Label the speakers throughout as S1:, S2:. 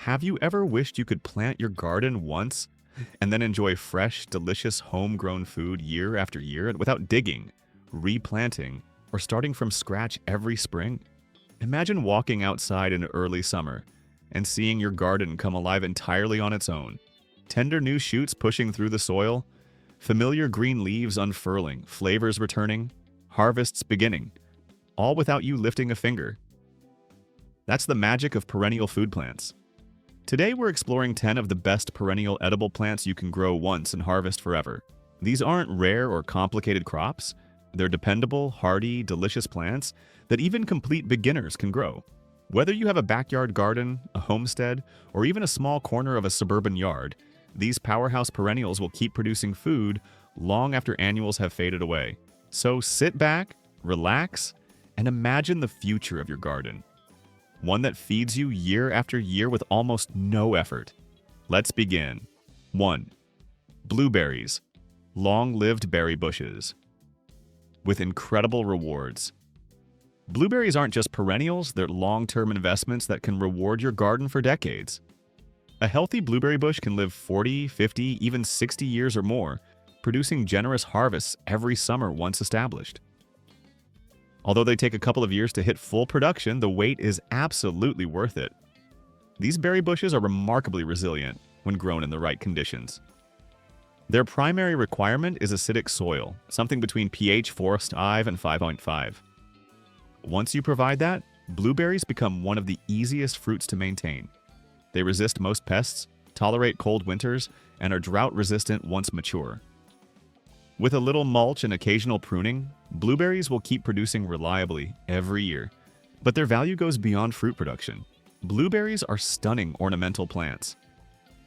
S1: Have you ever wished you could plant your garden once and then enjoy fresh, delicious homegrown food year after year without digging, replanting, or starting from scratch every spring? Imagine walking outside in early summer and seeing your garden come alive entirely on its own. Tender new shoots pushing through the soil, familiar green leaves unfurling, flavors returning, harvests beginning, all without you lifting a finger. That's the magic of perennial food plants. Today we're exploring 10 of the best perennial edible plants you can grow once and harvest forever. These aren't rare or complicated crops. They're dependable, hardy, delicious plants that even complete beginners can grow. Whether you have a backyard garden, a homestead, or even a small corner of a suburban yard, these powerhouse perennials will keep producing food long after annuals have faded away. So sit back, relax, and imagine the future of your garden. One that feeds you year after year with almost no effort. Let's begin. 1. Blueberries. Long-lived berry bushes. With incredible rewards. Blueberries aren't just perennials, they're long-term investments that can reward your garden for decades. A healthy blueberry bush can live 40, 50, even 60 years or more, producing generous harvests every summer once established. Although they take a couple of years to hit full production, the wait is absolutely worth it. These berry bushes are remarkably resilient when grown in the right conditions. Their primary requirement is acidic soil, something between pH 4.5 and 5.5. Once you provide that, blueberries become one of the easiest fruits to maintain. They resist most pests, tolerate cold winters, and are drought-resistant once mature. With a little mulch and occasional pruning, blueberries will keep producing reliably every year. But their value goes beyond fruit production. Blueberries are stunning ornamental plants.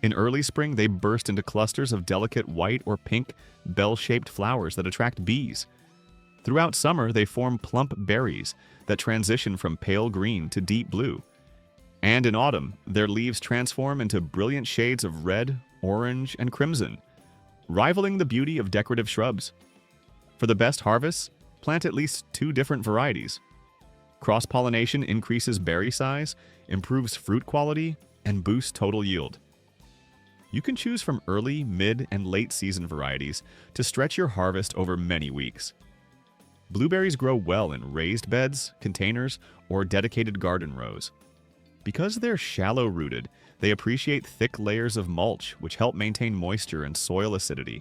S1: In early spring, they burst into clusters of delicate white or pink, bell-shaped flowers that attract bees. Throughout summer, they form plump berries that transition from pale green to deep blue. And in autumn, their leaves transform into brilliant shades of red, orange, and crimson, rivaling the beauty of decorative shrubs. For the best harvests, plant at least 2 different varieties. Cross-pollination increases berry size, improves fruit quality, and boosts total yield. You can choose from early, mid, and late season varieties to stretch your harvest over many weeks. Blueberries grow well in raised beds, containers, or dedicated garden rows. Because they're shallow-rooted, they appreciate thick layers of mulch, which help maintain moisture and soil acidity.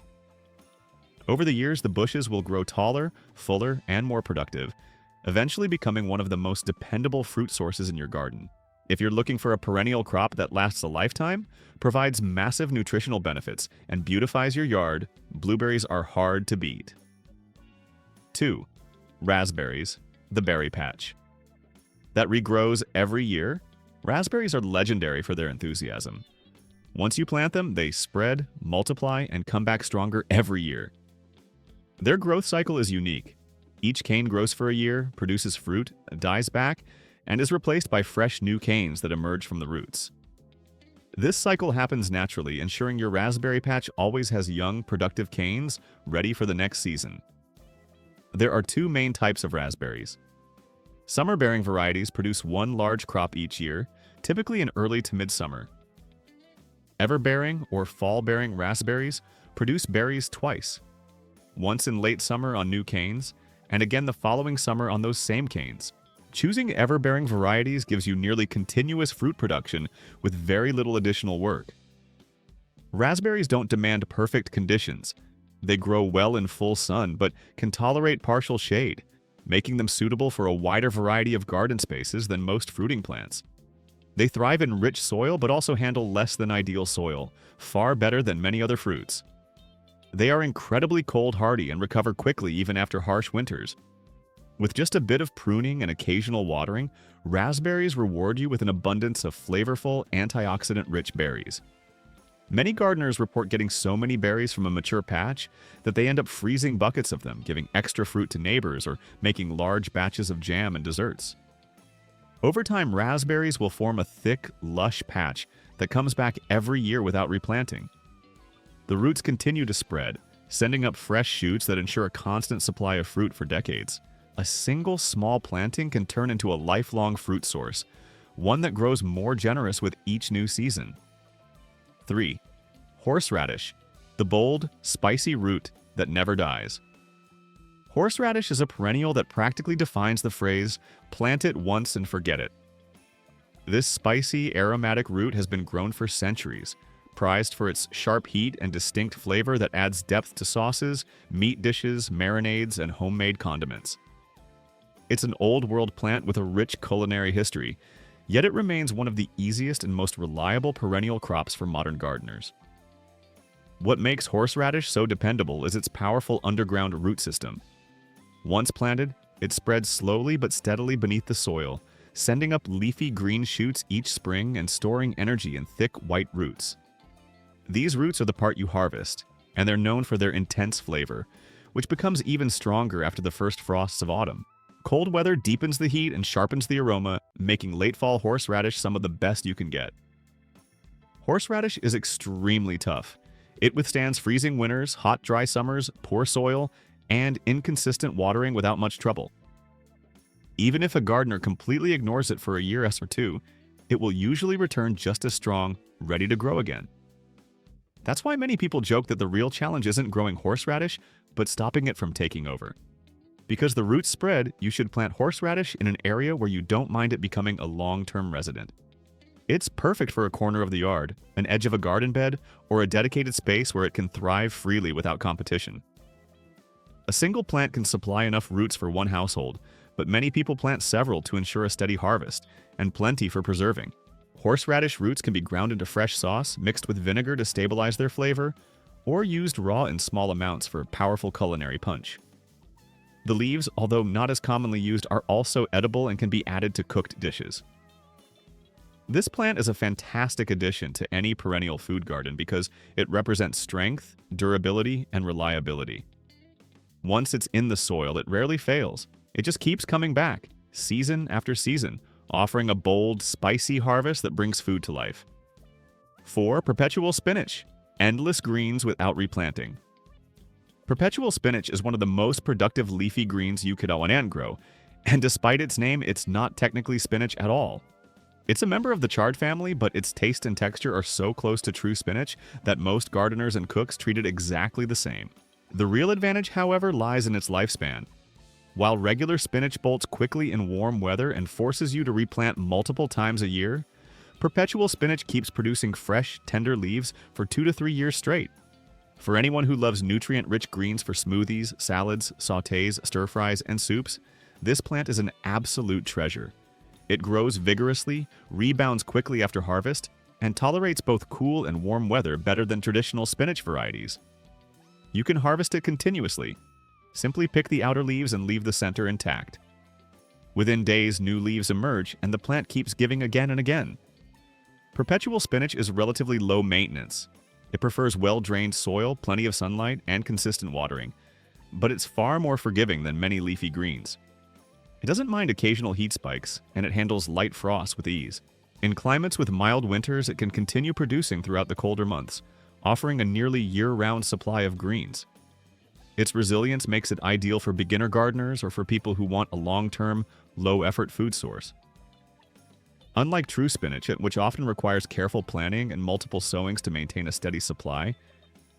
S1: Over the years, the bushes will grow taller, fuller, and more productive, eventually becoming one of the most dependable fruit sources in your garden. If you're looking for a perennial crop that lasts a lifetime, provides massive nutritional benefits, and beautifies your yard, blueberries are hard to beat. 2. Raspberries, the berry patch. That regrows every year, raspberries are legendary for their enthusiasm. Once you plant them, they spread, multiply, and come back stronger every year. Their growth cycle is unique. Each cane grows for a year, produces fruit, dies back, and is replaced by fresh new canes that emerge from the roots. This cycle happens naturally, ensuring your raspberry patch always has young, productive canes ready for the next season. There are 2 main types of raspberries. Summer-bearing varieties produce one large crop each year, typically in early to midsummer. Ever-bearing or fall-bearing raspberries produce berries twice, once in late summer on new canes, and again the following summer on those same canes. Choosing ever-bearing varieties gives you nearly continuous fruit production with very little additional work. Raspberries don't demand perfect conditions. They grow well in full sun, but can tolerate partial shade, making them suitable for a wider variety of garden spaces than most fruiting plants. They thrive in rich soil but also handle less than ideal soil, far better than many other fruits. They are incredibly cold hardy and recover quickly even after harsh winters. With just a bit of pruning and occasional watering, raspberries reward you with an abundance of flavorful, antioxidant-rich berries. Many gardeners report getting so many berries from a mature patch that they end up freezing buckets of them, giving extra fruit to neighbors or making large batches of jam and desserts. Over time, raspberries will form a thick, lush patch that comes back every year without replanting. The roots continue to spread, sending up fresh shoots that ensure a constant supply of fruit for decades. A single small planting can turn into a lifelong fruit source, one that grows more generous with each new season. 3. Horseradish, the bold, spicy root that never dies. Horseradish is a perennial that practically defines the phrase, "plant it once and forget it." This spicy, aromatic root has been grown for centuries, prized for its sharp heat and distinct flavor that adds depth to sauces, meat dishes, marinades, and homemade condiments. It's an old-world plant with a rich culinary history, yet it remains one of the easiest and most reliable perennial crops for modern gardeners. What makes horseradish so dependable is its powerful underground root system. Once planted, it spreads slowly but steadily beneath the soil, sending up leafy green shoots each spring and storing energy in thick white roots. These roots are the part you harvest, and they're known for their intense flavor, which becomes even stronger after the first frosts of autumn. Cold weather deepens the heat and sharpens the aroma, making late fall horseradish some of the best you can get. Horseradish is extremely tough. It withstands freezing winters, hot, dry summers, poor soil, and inconsistent watering without much trouble. Even if a gardener completely ignores it for a year or two, it will usually return just as strong, ready to grow again. That's why many people joke that the real challenge isn't growing horseradish, but stopping it from taking over. Because the roots spread, you should plant horseradish in an area where you don't mind it becoming a long-term resident. It's perfect for a corner of the yard, an edge of a garden bed, or a dedicated space where it can thrive freely without competition. A single plant can supply enough roots for one household, but many people plant several to ensure a steady harvest, and plenty for preserving. Horseradish roots can be ground into fresh sauce, mixed with vinegar to stabilize their flavor, or used raw in small amounts for powerful culinary punch. The leaves, although not as commonly used, are also edible and can be added to cooked dishes. This plant is a fantastic addition to any perennial food garden because it represents strength, durability, and reliability. Once it's in the soil, it rarely fails. It just keeps coming back, season after season, offering a bold, spicy harvest that brings food to life. 4. Perpetual spinach, endless greens without replanting. Perpetual spinach is one of the most productive leafy greens you could own and grow, and despite its name, it's not technically spinach at all. It's a member of the chard family, but its taste and texture are so close to true spinach that most gardeners and cooks treat it exactly the same. The real advantage, however, lies in its lifespan. While regular spinach bolts quickly in warm weather and forces you to replant multiple times a year, perpetual spinach keeps producing fresh, tender leaves for 2 to 3 years straight. For anyone who loves nutrient-rich greens for smoothies, salads, sautés, stir-fries, and soups, this plant is an absolute treasure. It grows vigorously, rebounds quickly after harvest, and tolerates both cool and warm weather better than traditional spinach varieties. You can harvest it continuously. Simply pick the outer leaves and leave the center intact. Within days, new leaves emerge, and the plant keeps giving again and again. Perpetual spinach is relatively low maintenance. It prefers well-drained soil, plenty of sunlight, and consistent watering, but it's far more forgiving than many leafy greens. It doesn't mind occasional heat spikes, and it handles light frosts with ease. In climates with mild winters, it can continue producing throughout the colder months, offering a nearly year-round supply of greens. Its resilience makes it ideal for beginner gardeners or for people who want a long-term, low-effort food source. Unlike true spinach, which often requires careful planting and multiple sowings to maintain a steady supply,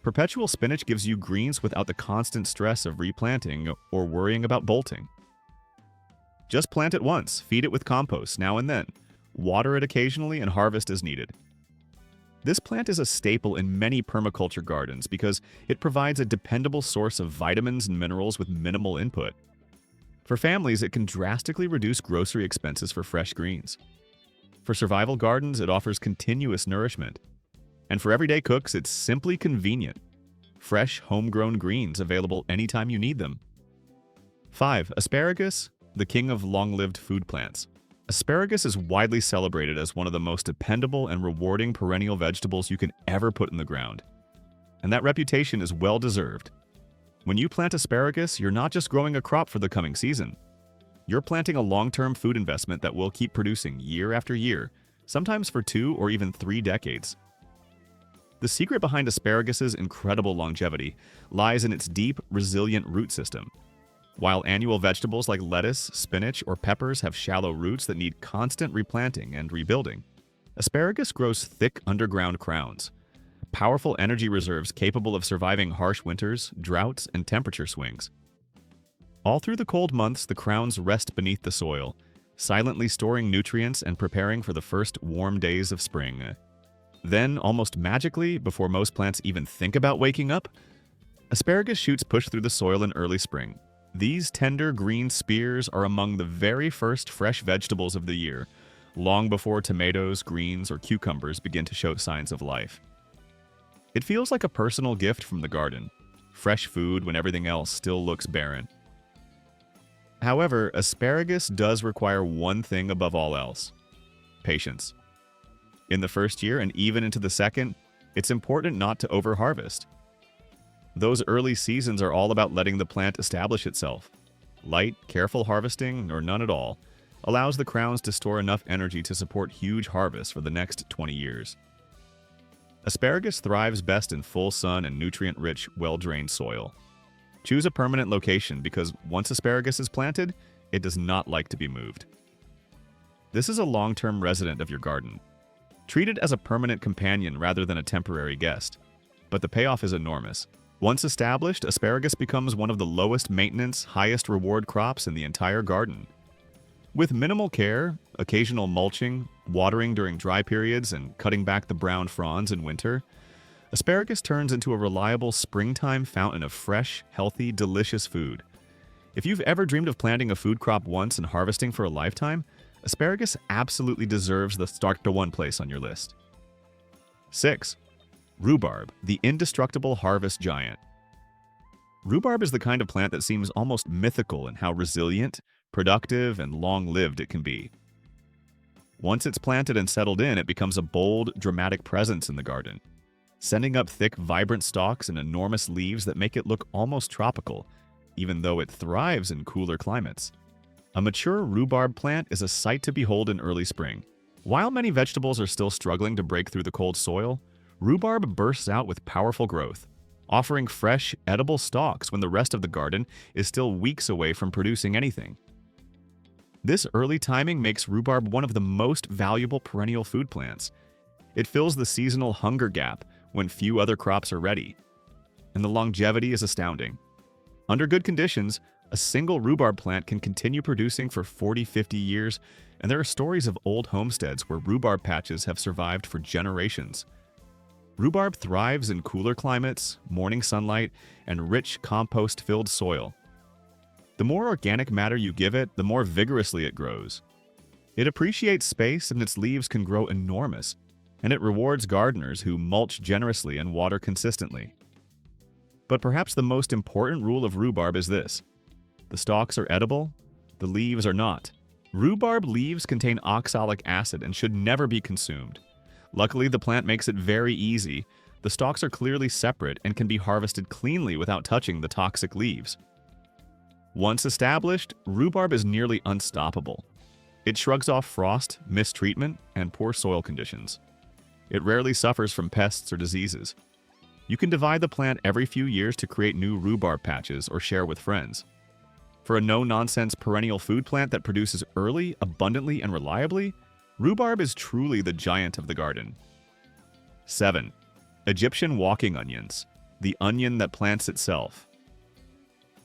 S1: perpetual spinach gives you greens without the constant stress of replanting or worrying about bolting. Just plant it once, feed it with compost now and then, water it occasionally, and harvest as needed. This plant is a staple in many permaculture gardens because it provides a dependable source of vitamins and minerals with minimal input. For families, it can drastically reduce grocery expenses for fresh greens. For survival gardens, it offers continuous nourishment. And for everyday cooks, it's simply convenient. Fresh, homegrown greens available anytime you need them. 5. Asparagus, the king of long-lived food plants. Asparagus is widely celebrated as one of the most dependable and rewarding perennial vegetables you can ever put in the ground. And that reputation is well-deserved. When you plant asparagus, you're not just growing a crop for the coming season. You're planting a long-term food investment that will keep producing year after year, sometimes for 2 or even 3 decades. The secret behind asparagus's incredible longevity lies in its deep, resilient root system. While annual vegetables like lettuce, spinach, or peppers have shallow roots that need constant replanting and rebuilding, asparagus grows thick underground crowns, powerful energy reserves capable of surviving harsh winters, droughts, and temperature swings. All through the cold months, the crowns rest beneath the soil, silently storing nutrients and preparing for the first warm days of spring. Then, almost magically, before most plants even think about waking up, asparagus shoots push through the soil in early spring. These tender green spears are among the very first fresh vegetables of the year, long before tomatoes, greens, or cucumbers begin to show signs of life. It feels like a personal gift from the garden, fresh food when everything else still looks barren. However, asparagus does require one thing above all else: patience. In the first year and even into the second, it's important not to overharvest. Those early seasons are all about letting the plant establish itself. Light, careful harvesting, or none at all, allows the crowns to store enough energy to support huge harvests for the next 20 years. Asparagus thrives best in full sun and nutrient-rich, well-drained soil. Choose a permanent location because once asparagus is planted, it does not like to be moved. This is a long-term resident of your garden. Treat it as a permanent companion rather than a temporary guest. But the payoff is enormous. Once established, asparagus becomes one of the lowest maintenance, highest reward crops in the entire garden. With minimal care, occasional mulching, watering during dry periods, and cutting back the brown fronds in winter, asparagus turns into a reliable springtime fountain of fresh, healthy, delicious food. If you've ever dreamed of planting a food crop once and harvesting for a lifetime, asparagus absolutely deserves the start to one place on your list. 6. Rhubarb, the indestructible harvest giant. Rhubarb is the kind of plant that seems almost mythical in how resilient, productive, and long-lived it can be. Once it's planted and settled in, it becomes a bold, dramatic presence in the garden, sending up thick, vibrant stalks and enormous leaves that make it look almost tropical, even though it thrives in cooler climates. A mature rhubarb plant is a sight to behold in early spring. While many vegetables are still struggling to break through the cold soil, rhubarb bursts out with powerful growth, offering fresh, edible stalks when the rest of the garden is still weeks away from producing anything. This early timing makes rhubarb one of the most valuable perennial food plants. It fills the seasonal hunger gap when few other crops are ready, and the longevity is astounding. Under good conditions, a single rhubarb plant can continue producing for 40-50 years, and there are stories of old homesteads where rhubarb patches have survived for generations. Rhubarb thrives in cooler climates, morning sunlight, and rich compost-filled soil. The more organic matter you give it, the more vigorously it grows. It appreciates space and its leaves can grow enormous, and it rewards gardeners who mulch generously and water consistently. But perhaps the most important rule of rhubarb is this: the stalks are edible, the leaves are not. Rhubarb leaves contain oxalic acid and should never be consumed. Luckily, the plant makes it very easy. The stalks are clearly separate and can be harvested cleanly without touching the toxic leaves. Once established, rhubarb is nearly unstoppable. It shrugs off frost, mistreatment, and poor soil conditions. It rarely suffers from pests or diseases. You can divide the plant every few years to create new rhubarb patches or share with friends. For a no-nonsense perennial food plant that produces early, abundantly, and reliably, rhubarb is truly the giant of the garden. 7. Egyptian walking onions, the onion that plants itself.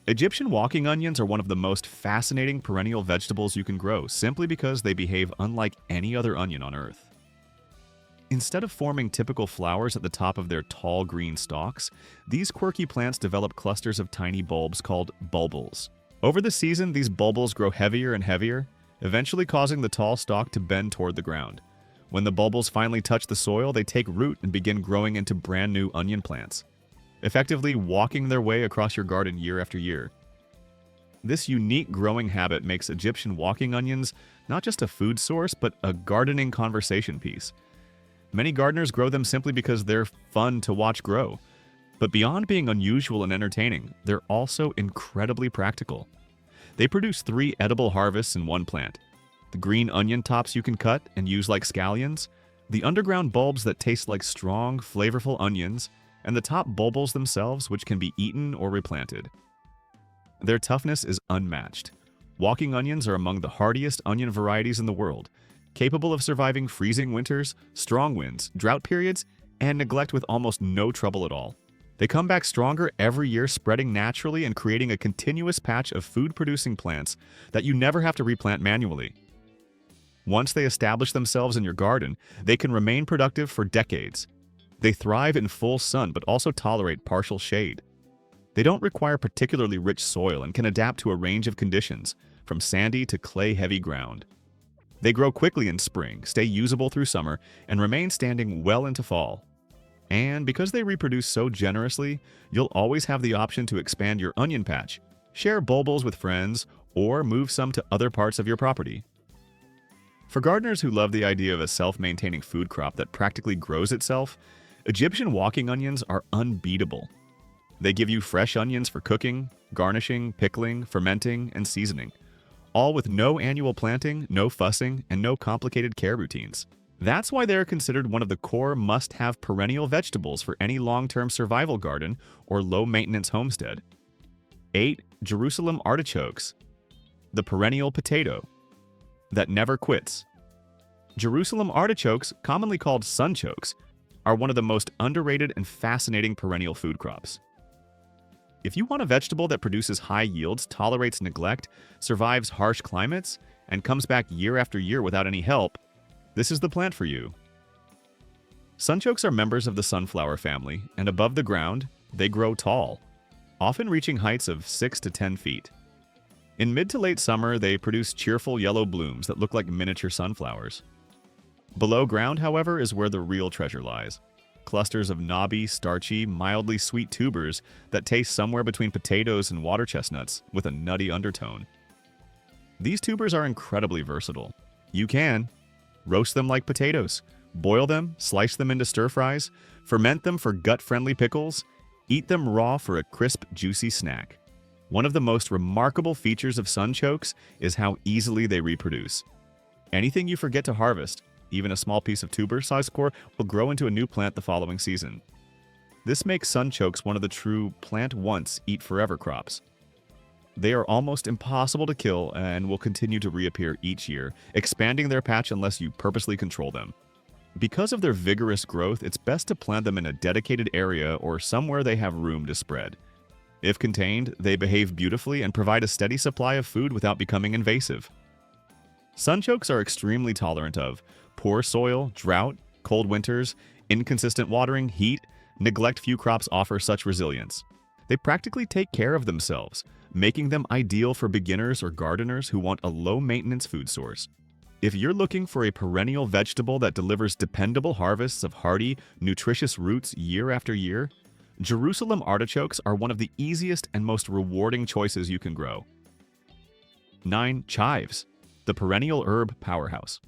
S1: Egyptian walking onions are one of the most fascinating perennial vegetables you can grow simply because they behave unlike any other onion on Earth. Instead of forming typical flowers at the top of their tall green stalks, these quirky plants develop clusters of tiny bulbs called bulbils. Over the season, these bulbils grow heavier and heavier, eventually causing the tall stalk to bend toward the ground. When the bulbils finally touch the soil, they take root and begin growing into brand new onion plants, effectively walking their way across your garden year after year. This unique growing habit makes Egyptian walking onions not just a food source, but a gardening conversation piece. Many gardeners grow them simply because they're fun to watch grow. But beyond being unusual and entertaining, they're also incredibly practical. They produce 3 edible harvests in one plant: the green onion tops you can cut and use like scallions, the underground bulbs that taste like strong, flavorful onions, and the top bulbils themselves, which can be eaten or replanted. Their toughness is unmatched. Walking onions are among the hardiest onion varieties in the world, capable of surviving freezing winters, strong winds, drought periods, and neglect with almost no trouble at all. They come back stronger every year, spreading naturally and creating a continuous patch of food-producing plants that you never have to replant manually. Once they establish themselves in your garden, they can remain productive for decades. They thrive in full sun but also tolerate partial shade. They don't require particularly rich soil and can adapt to a range of conditions, from sandy to clay-heavy ground. They grow quickly in spring, stay usable through summer, and remain standing well into fall. And because they reproduce so generously, you'll always have the option to expand your onion patch, share bulbils with friends, or move some to other parts of your property. For gardeners who love the idea of a self-maintaining food crop that practically grows itself, Egyptian walking onions are unbeatable. They give you fresh onions for cooking, garnishing, pickling, fermenting, and seasoning, all with no annual planting, no fussing, and no complicated care routines. That's why they're considered one of the core must-have perennial vegetables for any long-term survival garden or low-maintenance homestead. 8. Jerusalem artichokes, the perennial potato that never quits. Jerusalem artichokes, commonly called sunchokes, are one of the most underrated and fascinating perennial food crops. If you want a vegetable that produces high yields, tolerates neglect, survives harsh climates, and comes back year after year without any help, this is the plant for you. Sunchokes are members of the sunflower family, and above the ground, they grow tall, often reaching heights of 6 to 10 feet. In mid to late summer, they produce cheerful yellow blooms that look like miniature sunflowers. Below ground, however, is where the real treasure lies. Clusters of knobby, starchy, mildly sweet tubers that taste somewhere between potatoes and water chestnuts with a nutty undertone. These tubers are incredibly versatile. You can roast them like potatoes, boil them, slice them into stir-fries, ferment them for gut-friendly pickles, eat them raw for a crisp, juicy snack. One of the most remarkable features of sunchokes is how easily they reproduce. Anything you forget to harvest, even a small piece of tuber-sized core, will grow into a new plant the following season. This makes sunchokes one of the true plant-once-eat-forever crops. They are almost impossible to kill and will continue to reappear each year, expanding their patch unless you purposely control them. Because of their vigorous growth, it's best to plant them in a dedicated area or somewhere they have room to spread. If contained, they behave beautifully and provide a steady supply of food without becoming invasive. Sunchokes are extremely tolerant of poor soil, drought, cold winters, inconsistent watering, heat. Neglect few crops offer such resilience. They practically take care of themselves, making them ideal for beginners or gardeners who want a low-maintenance food source. If you're looking for a perennial vegetable that delivers dependable harvests of hardy, nutritious roots year after year, Jerusalem artichokes are one of the easiest and most rewarding choices you can grow. 9. Chives, the perennial herb powerhouse.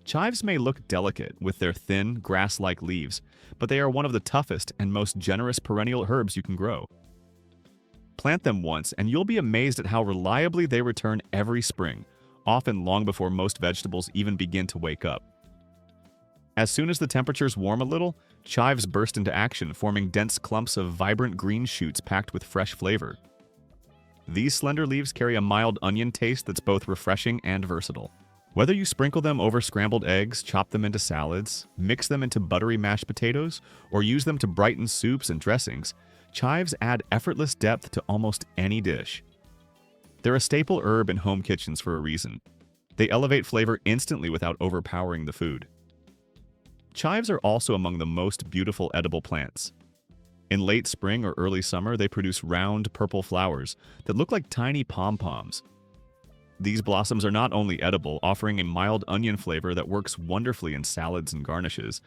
S1: Chives may look delicate with their thin, grass-like leaves, but they are one of the toughest and most generous perennial herbs you can grow. Plant them once, and you'll be amazed at how reliably they return every spring, often long before most vegetables even begin to wake up. As soon as the temperatures warm a little, chives burst into action, forming dense clumps of vibrant green shoots packed with fresh flavor. These slender leaves carry a mild onion taste that's both refreshing and versatile. Whether you sprinkle them over scrambled eggs, chop them into salads, mix them into buttery mashed potatoes, or use them to brighten soups and dressings, chives add effortless depth to almost any dish. They're a staple herb in home kitchens for a reason. They elevate flavor instantly without overpowering the food. Chives are also among the most beautiful edible plants. In late spring or early summer, they produce round, purple flowers that look like tiny pom-poms. These blossoms are not only edible, offering a mild onion flavor that works wonderfully in salads and garnishes,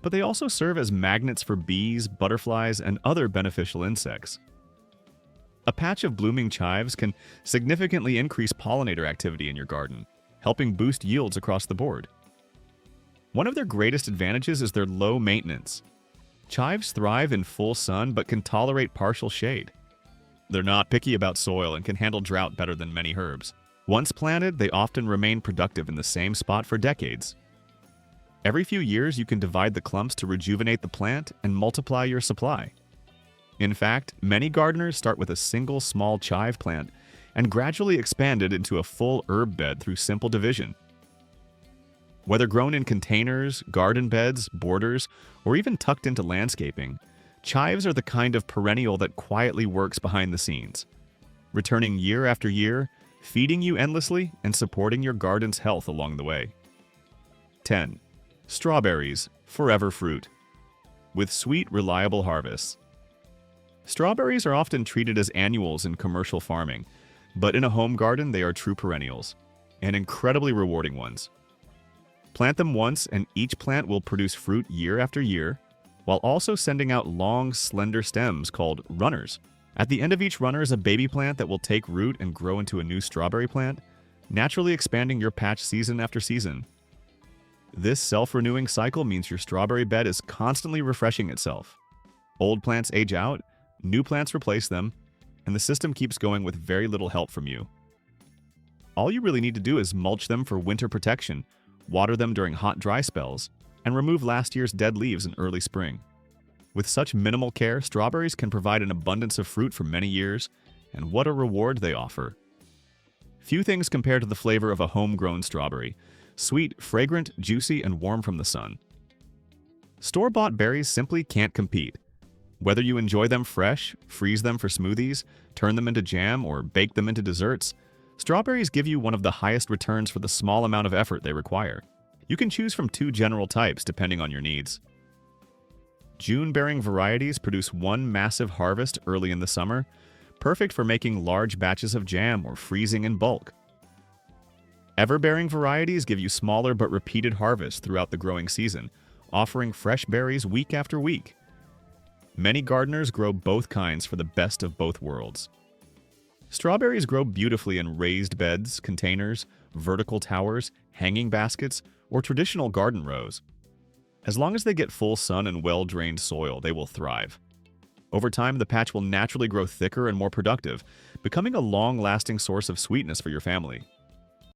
S1: but they also serve as magnets for bees, butterflies, and other beneficial insects. A patch of blooming chives can significantly increase pollinator activity in your garden, helping boost yields across the board. One of their greatest advantages is their low maintenance. Chives thrive in full sun but can tolerate partial shade. They're not picky about soil and can handle drought better than many herbs. Once planted, they often remain productive in the same spot for decades. Every few years, you can divide the clumps to rejuvenate the plant and multiply your supply. In fact, many gardeners start with a single small chive plant and gradually expand it into a full herb bed through simple division. Whether grown in containers, garden beds, borders, or even tucked into landscaping, chives are the kind of perennial that quietly works behind the scenes, returning year after year, feeding you endlessly, and supporting your garden's health along the way. 10. Strawberries, forever fruit. With sweet, reliable harvests. Strawberries are often treated as annuals in commercial farming, but in a home garden they are true perennials, and incredibly rewarding ones. Plant them once and each plant will produce fruit year after year, while also sending out long, slender stems called runners. At the end of each runner is a baby plant that will take root and grow into a new strawberry plant, naturally expanding your patch season after season. This self-renewing cycle means your strawberry bed is constantly refreshing itself. Old plants age out, new plants replace them, and the system keeps going with very little help from you. All you really need to do is mulch them for winter protection, water them during hot, dry spells, and remove last year's dead leaves in early spring. With such minimal care, strawberries can provide an abundance of fruit for many years, and what a reward they offer. Few things compare to the flavor of a homegrown strawberry: sweet, fragrant, juicy, and warm from the sun. Store-bought berries simply can't compete. Whether you enjoy them fresh, freeze them for smoothies, turn them into jam, or bake them into desserts, strawberries give you one of the highest returns for the small amount of effort they require. You can choose from 2 general types depending on your needs. June-bearing varieties produce one massive harvest early in the summer, perfect for making large batches of jam or freezing in bulk. Ever-bearing varieties give you smaller but repeated harvests throughout the growing season, offering fresh berries week after week. Many gardeners grow both kinds for the best of both worlds. Strawberries grow beautifully in raised beds, containers, vertical towers, hanging baskets, or traditional garden rows. As long as they get full sun and well-drained soil, they will thrive. Over time, the patch will naturally grow thicker and more productive, becoming a long-lasting source of sweetness for your family.